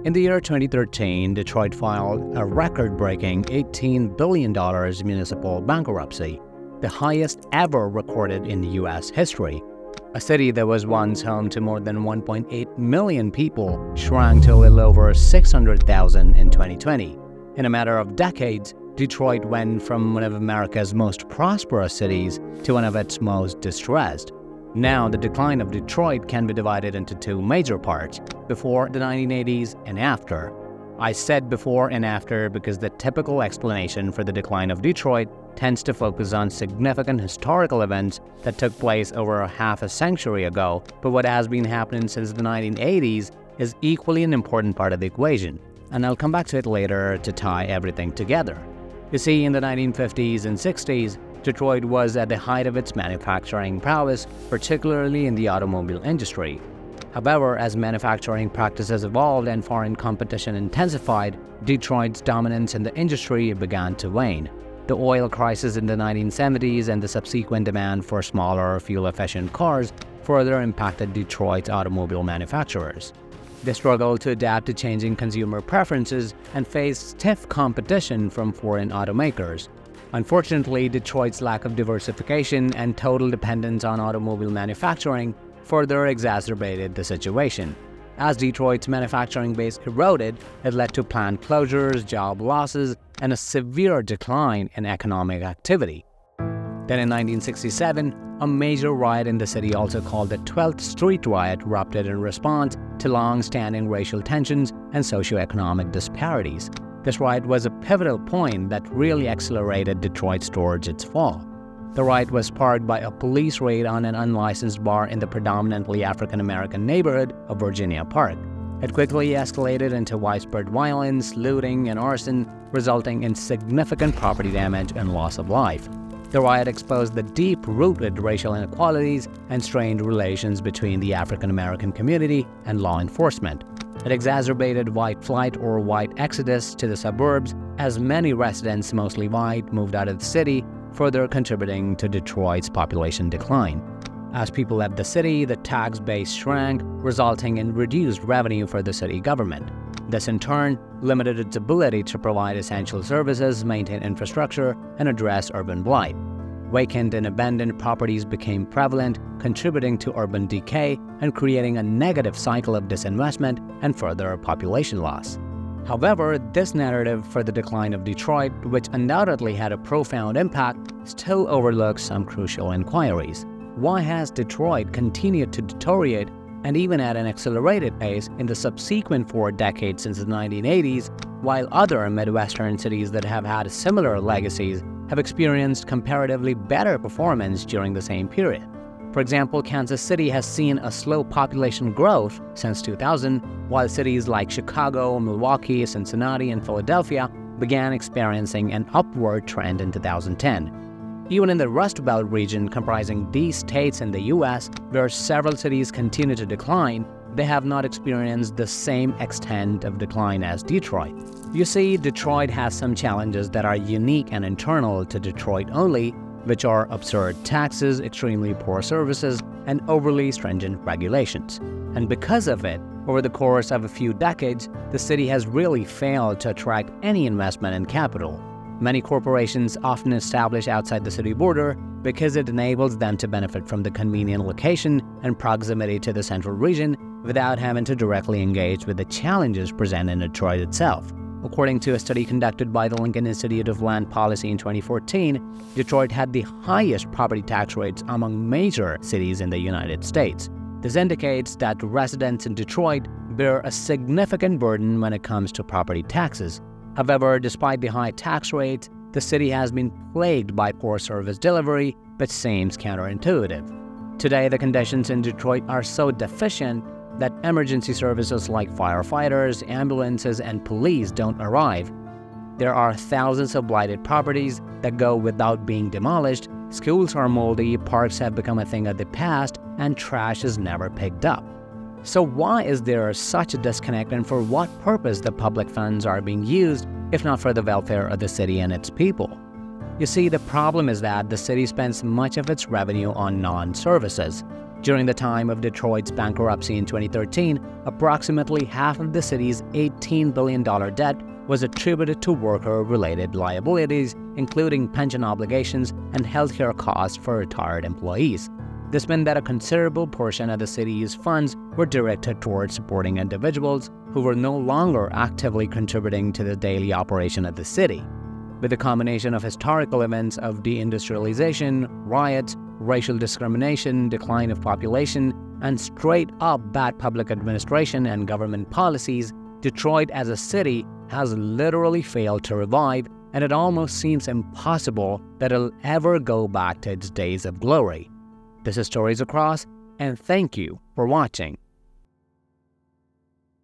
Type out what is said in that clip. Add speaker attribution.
Speaker 1: In the year 2013, Detroit filed a record-breaking $18 billion municipal bankruptcy, the highest ever recorded in U.S. history. A city that was once home to more than 1.8 million people shrank to a little over 600,000 in 2020. In a matter of decades, Detroit went from one of America's most prosperous cities to one of its most distressed. Now, the decline of Detroit can be divided into two major parts: before the 1980s and after. I said before and after because the typical explanation for the decline of Detroit tends to focus on significant historical events that took place over half a century ago, but what has been happening since the 1980s is equally an important part of the equation, and I'll come back to it later to tie everything together. You see, in the 1950s and 60s, Detroit was at the height of its manufacturing prowess, particularly in the automobile industry. However, as manufacturing practices evolved and foreign competition intensified, Detroit's dominance in the industry began to wane. The oil crisis in the 1970s and the subsequent demand for smaller, fuel-efficient cars further impacted Detroit's automobile manufacturers. They struggled to adapt to changing consumer preferences and faced stiff competition from foreign automakers. Unfortunately, Detroit's lack of diversification and total dependence on automobile manufacturing further exacerbated the situation. As Detroit's manufacturing base eroded, it led to plant closures, job losses, and a severe decline in economic activity. Then in 1967, a major riot in the city, also called the 12th Street Riot, erupted in response to long-standing racial tensions and socioeconomic disparities. This riot was a pivotal point that really accelerated Detroit towards its fall. The riot was sparked by a police raid on an unlicensed bar in the predominantly African-American neighborhood of Virginia Park. It quickly escalated into widespread violence, looting, and arson, resulting in significant property damage and loss of life. The riot exposed the deep-rooted racial inequalities and strained relations between the African-American community and law enforcement. It exacerbated white flight or white exodus to the suburbs, as many residents, mostly white, moved out of the city, further contributing to Detroit's population decline. As people left the city, the tax base shrank, resulting in reduced revenue for the city government. This in turn limited its ability to provide essential services, maintain infrastructure, and address urban blight. Vacant and abandoned properties became prevalent, contributing to urban decay and creating a negative cycle of disinvestment and further population loss. However, this narrative for the decline of Detroit, which undoubtedly had a profound impact, still overlooks some crucial inquiries. Why has Detroit continued to deteriorate, and even at an accelerated pace, in the subsequent 4 decades since the 1980s, while other Midwestern cities that have had similar legacies have experienced comparatively better performance during the same period? For example, Kansas City has seen a slow population growth since 2000, while cities like Chicago, Milwaukee, Cincinnati, and Philadelphia began experiencing an upward trend in 2010. Even in the Rust Belt region, comprising these states in the U.S., where several cities continue to decline, they have not experienced the same extent of decline as Detroit. You see, Detroit has some challenges that are unique and internal to Detroit only, which are absurd taxes, extremely poor services, and overly stringent regulations. And because of it, over the course of a few decades, the city has really failed to attract any investment and capital. Many corporations often establish outside the city border because it enables them to benefit from the convenient location and proximity to the central region without having to directly engage with the challenges presented in Detroit itself. According to a study conducted by the Lincoln Institute of Land Policy in 2014, Detroit had the highest property tax rates among major cities in the United States. This indicates that residents in Detroit bear a significant burden when it comes to property taxes. However, despite the high tax rates, the city has been plagued by poor service delivery, which seems counterintuitive. Today, the conditions in Detroit are so deficient that emergency services like firefighters, ambulances, and police don't arrive. There are thousands of blighted properties that go without being demolished, schools are moldy, parks have become a thing of the past, and trash is never picked up. So why is there such a disconnect, and for what purpose the public funds are being used, if not for the welfare of the city and its people? You see, the problem is that the city spends much of its revenue on non-services. During the time of Detroit's bankruptcy in 2013, approximately half of the city's $18 billion debt was attributed to worker-related liabilities, including pension obligations and healthcare costs for retired employees. This meant that a considerable portion of the city's funds were directed towards supporting individuals who were no longer actively contributing to the daily operation of the city. With the combination of historical events of deindustrialization, riots, racial discrimination, decline of population, and straight-up bad public administration and government policies, Detroit as a city has literally failed to revive, and it almost seems impossible that it'll ever go back to its days of glory. This is Stories Across, and thank you for watching.